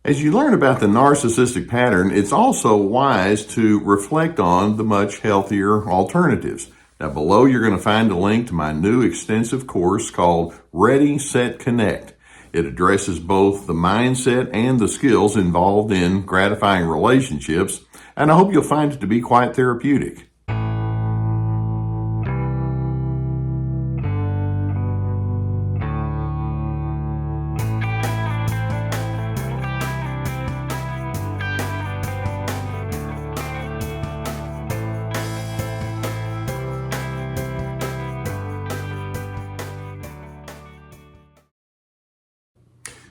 As you learn about the narcissistic pattern, it's also wise to reflect on the much healthier alternatives. Now, below you're going to find a link to my new extensive course called Ready, Set, Connect. It addresses both the mindset and the skills involved in gratifying relationships, and I hope you'll find it to be quite therapeutic.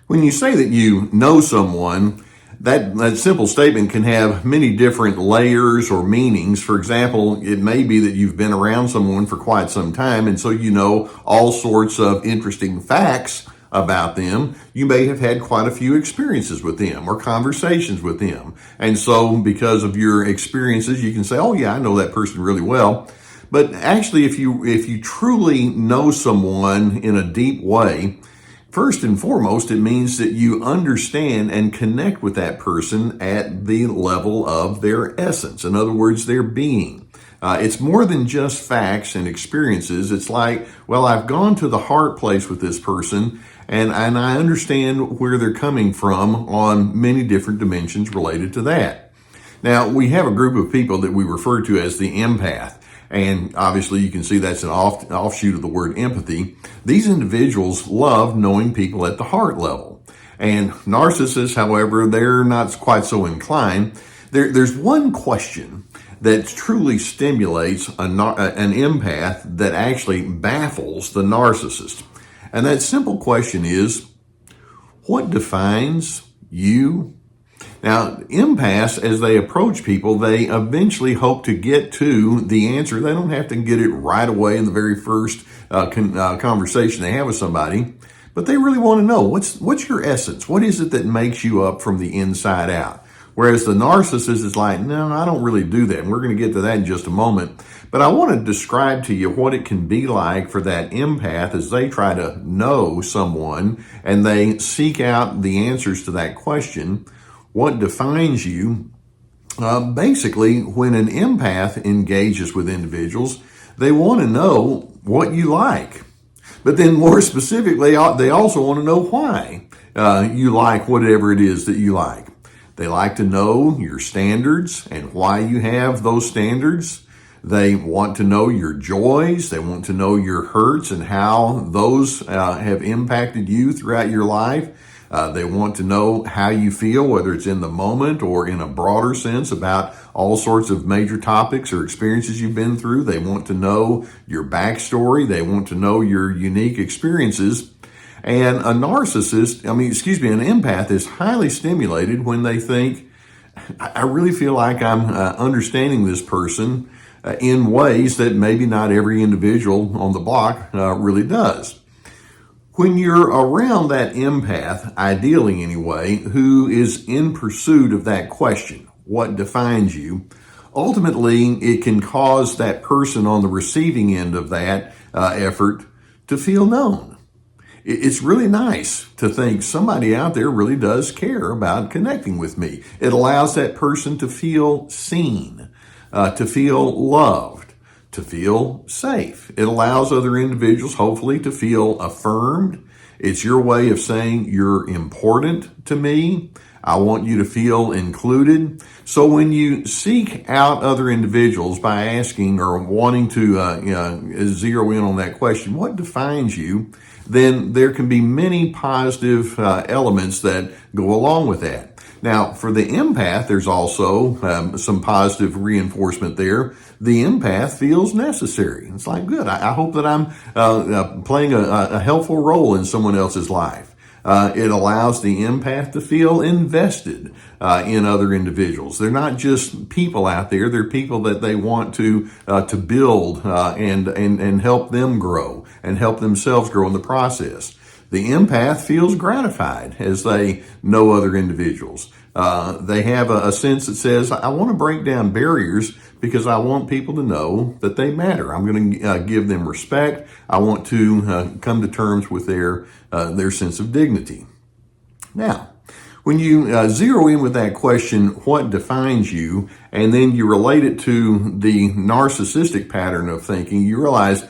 When you say that you know someone, that simple statement can have many different layers or meanings. For example, it may be that you've been around someone for quite some time, and so you know all sorts of interesting facts about them. You may have had quite a few experiences with them or conversations with them. And so because of your experiences, you can say, oh yeah, I know that person really well. But actually, if you truly know someone in a deep way, first and foremost, it means that you understand and connect with that person at the level of their essence. In other words, their being. It's more than just facts and experiences. It's like, well, I've gone to the heart place with this person, and I understand where they're coming from on many different dimensions related to that. Now, we have a group of people that we refer to as the empath. And obviously you can see that's an offshoot of the word empathy. These individuals love knowing people at the heart level. And narcissists, however, they're not quite so inclined. There's one question that truly stimulates an empath that actually baffles the narcissist. And that simple question is, what defines you? Now, empaths, as they approach people, they eventually hope to get to the answer. They don't have to get it right away in the very first conversation they have with somebody, but they really want to know, what's your essence? What is it that makes you up from the inside out? Whereas the narcissist is like, no, I don't really do that. And we're going to get to that in just a moment. But I want to describe to you what it can be like for that empath as they try to know someone and they seek out the answers to that question. What defines you? Basically, when an empath engages with individuals, they want to know what you like. But then more specifically, they also want to know why you like whatever it is that you like. They like to know your standards and why you have those standards. They want to know your joys. They want to know your hurts and how those have impacted you throughout your life. They want to know how you feel, whether it's in the moment or in a broader sense about all sorts of major topics or experiences you've been through. They want to know your backstory. They want to know your unique experiences. And an empath is highly stimulated when they think, I really feel like I'm understanding this person in ways that maybe not every individual on the block really does. When you're around that empath, ideally anyway, who is in pursuit of that question, what defines you, ultimately it can cause that person on the receiving end of that effort to feel known. It's really nice to think somebody out there really does care about connecting with me. It allows that person to feel seen, to feel loved, to feel safe. It allows other individuals, hopefully, to feel affirmed. It's your way of saying you're important to me. I want you to feel included. So when you seek out other individuals by asking or wanting to zero in on that question, what defines you, then there can be many positive elements that go along with that. Now, for the empath, there's also some positive reinforcement there. The empath feels necessary. It's like, good, I hope that I'm playing a helpful role in someone else's life. It allows the empath to feel invested in other individuals. They're not just people out there. They're people that they want to build and help them grow and help themselves grow in the process. The empath feels gratified as they know other individuals. They have a sense that says, I want to break down barriers because I want people to know that they matter. I'm going to give them respect. I want to come to terms with their sense of dignity. Now, When you zero in with that question, what defines you, and then you relate it to the narcissistic pattern of thinking, you realize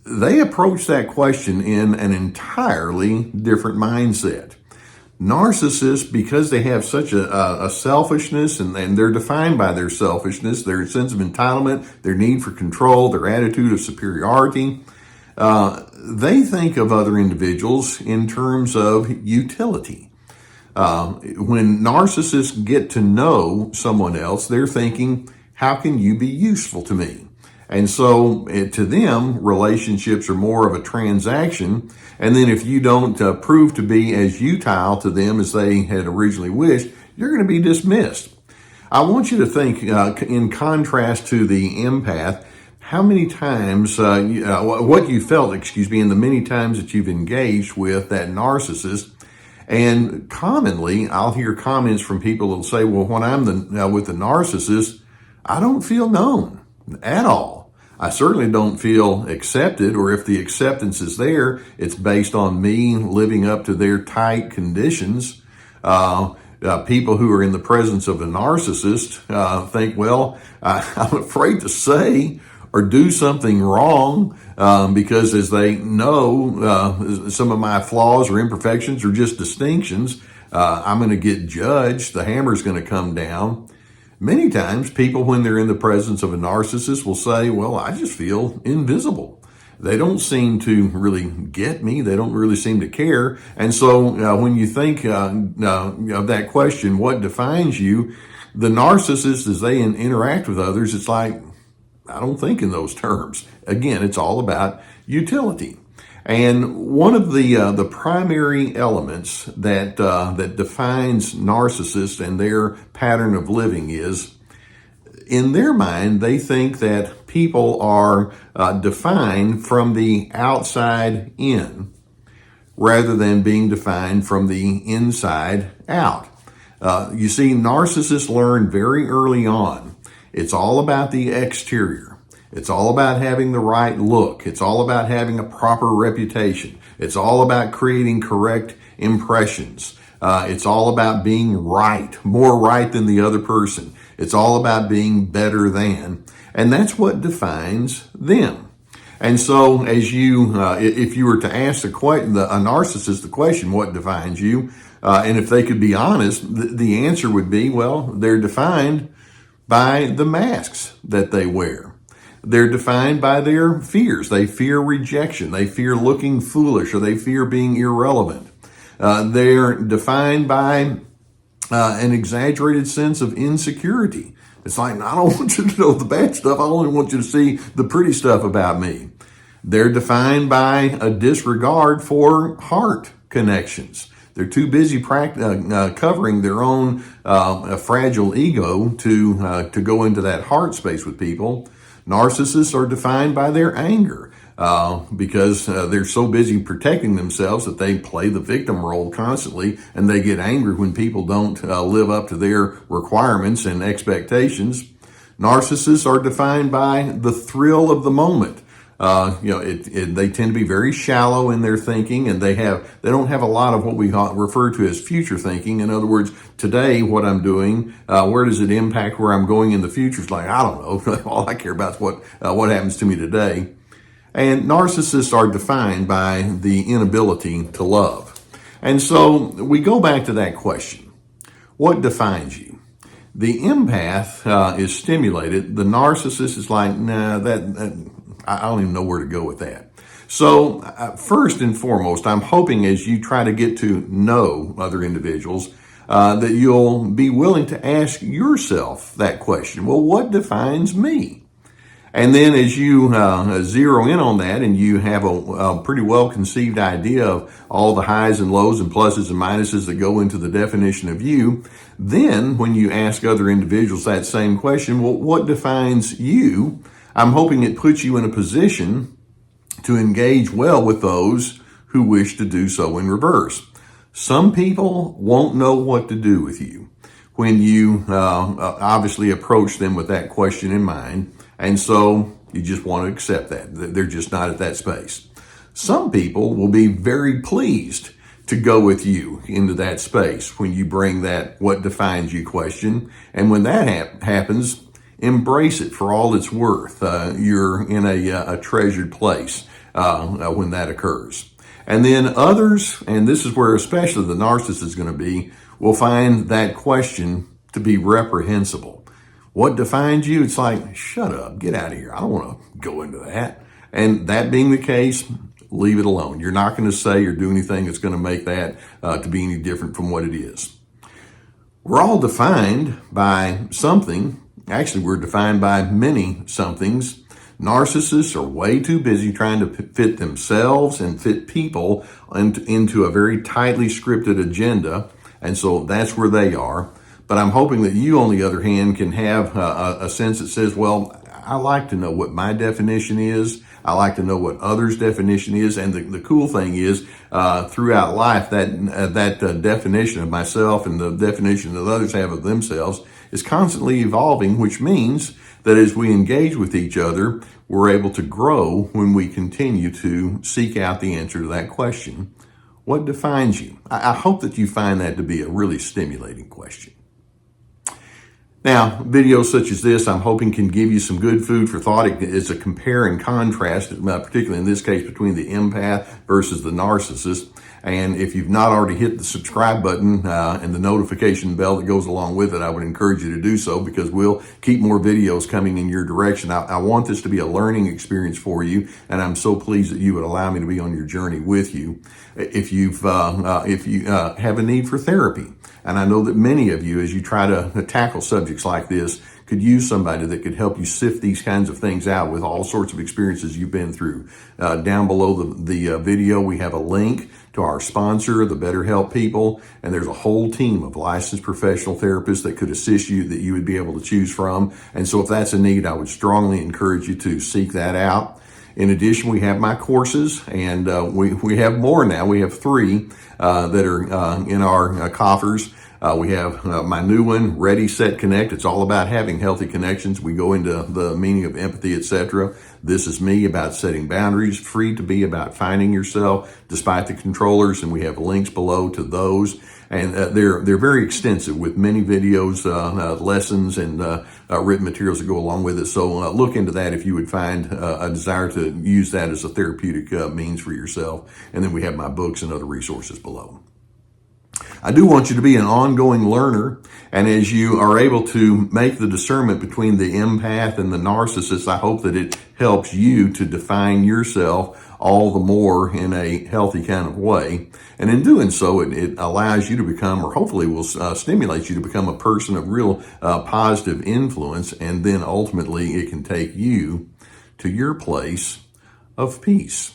they approach that question in an entirely different mindset. Narcissists, because they have such a selfishness and they're defined by their selfishness, their sense of entitlement, their need for control, their attitude of superiority, they think of other individuals in terms of utility. When narcissists get to know someone else, they're thinking, how can you be useful to me? And so to them, relationships are more of a transaction. And then if you don't prove to be as utile to them as they had originally wished, you're going to be dismissed. I want you to think in contrast to the empath, how many times, what you felt, in the many times that you've engaged with that narcissist. And commonly, I'll hear comments from people that'll say, well, when I'm with the narcissist, I don't feel known at all. I certainly don't feel accepted, or if the acceptance is there, it's based on me living up to their tight conditions. People who are in the presence of a narcissist think, well, I'm afraid to say or do something wrong because as they know, some of my flaws or imperfections are just distinctions. I'm going to get judged. The hammer's going to come down. Many times people, when they're in the presence of a narcissist, will say, well, I just feel invisible. They don't seem to really get me. They don't really seem to care. And so when you think of that question, what defines you, the narcissist, as they interact with others, it's like, I don't think in those terms. Again, it's all about utility. And one of the primary elements that defines narcissists and their pattern of living is, in their mind, they think that people are defined from the outside in, rather than being defined from the inside out. You see, narcissists learn very early on. It's all about the exterior. It's all about having the right look. It's all about having a proper reputation. It's all about creating correct impressions. It's all about being right, more right than the other person. It's all about being better than. And that's what defines them. And so as if you were to ask a narcissist the question, what defines you? And if they could be honest, the answer would be, well, they're defined by the masks that they wear. They're defined by their fears. They fear rejection. They fear looking foolish, or they fear being irrelevant. They're defined by an exaggerated sense of insecurity. It's like, I don't want you to know the bad stuff. I only want you to see the pretty stuff about me. They're defined by a disregard for heart connections. They're too busy covering their own fragile ego to go into that heart space with people. Narcissists are defined by their anger because they're so busy protecting themselves that they play the victim role constantly, and they get angry when people don't live up to their requirements and expectations. Narcissists are defined by the thrill of the moment. They tend to be very shallow in their thinking, and they don't have a lot of what we refer to as future thinking. In other words, today, what I'm doing, where does it impact where I'm going in the future? It's like, I don't know. All I care about is what happens to me today. And narcissists are defined by the inability to love. And so we go back to that question. What defines you? The empath is stimulated. The narcissist is like, nah, I don't even know where to go with that. So first and foremost, I'm hoping as you try to get to know other individuals, that you'll be willing to ask yourself that question. Well, what defines me? And then as you zero in on that and you have a pretty well-conceived idea of all the highs and lows and pluses and minuses that go into the definition of you, then when you ask other individuals that same question, well, what defines you? I'm hoping it puts you in a position to engage well with those who wish to do so in reverse. Some people won't know what to do with you when you obviously approach them with that question in mind, and so you just want to accept that. They're just not at that space. Some people will be very pleased to go with you into that space when you bring that what defines you question. And when that happens, embrace it for all it's worth. You're in a treasured place when that occurs. And then others, and this is where especially the narcissist is going to be, will find that question to be reprehensible. What defines you? It's like, shut up, get out of here. I don't want to go into that. And that being the case, leave it alone. You're not going to say or do anything that's going to make that to be any different from what it is. We're all defined by something. Actually, we're defined by many somethings. Narcissists are way too busy trying to fit themselves and fit people into a very tightly scripted agenda. And so that's where they are. But I'm hoping that you, on the other hand, can have a sense that says, well, I like to know what my definition is. I like to know what others' definition is. And the cool thing is, throughout life, that definition of myself and the definition that others have of themselves is constantly evolving, which means that as we engage with each other, we're able to grow when we continue to seek out the answer to that question. What defines you? I hope that you find that to be a really stimulating question. Now, videos such as this, I'm hoping can give you some good food for thought. It's a compare and contrast, particularly in this case, between the empath versus the narcissist. And if you've not already hit the subscribe button and the notification bell that goes along with it, I would encourage you to do so, because we'll keep more videos coming in your direction. I want this to be a learning experience for you, and I'm so pleased that you would allow me to be on your journey with you. If you have a need for therapy, and I know that many of you, as you try to tackle subjects like this, could use somebody that could help you sift these kinds of things out with all sorts of experiences you've been through. Down below the video, we have a link to our sponsor, the BetterHelp people, and there's a whole team of licensed professional therapists that could assist you, that you would be able to choose from. And so if that's a need, I would strongly encourage you to seek that out. In addition, we have my courses, and we have more now. We have 3 that are in our coffers. We have my new one, Ready, Set, Connect. It's all about having healthy connections. We go into the meaning of empathy, etc. This is me, about setting boundaries, Free to Be, about finding yourself despite the controllers, and we have links below to those. And they're very extensive, with many videos, lessons, and written materials that go along with it. So look into that if you would find a desire to use that as a therapeutic means for yourself. And then we have my books and other resources below. I do want you to be an ongoing learner, and as you are able to make the discernment between the empath and the narcissist, I hope that it helps you to define yourself all the more in a healthy kind of way. And in doing so, it allows you to become, or hopefully will stimulate you to become, a person of real positive influence, and then ultimately it can take you to your place of peace.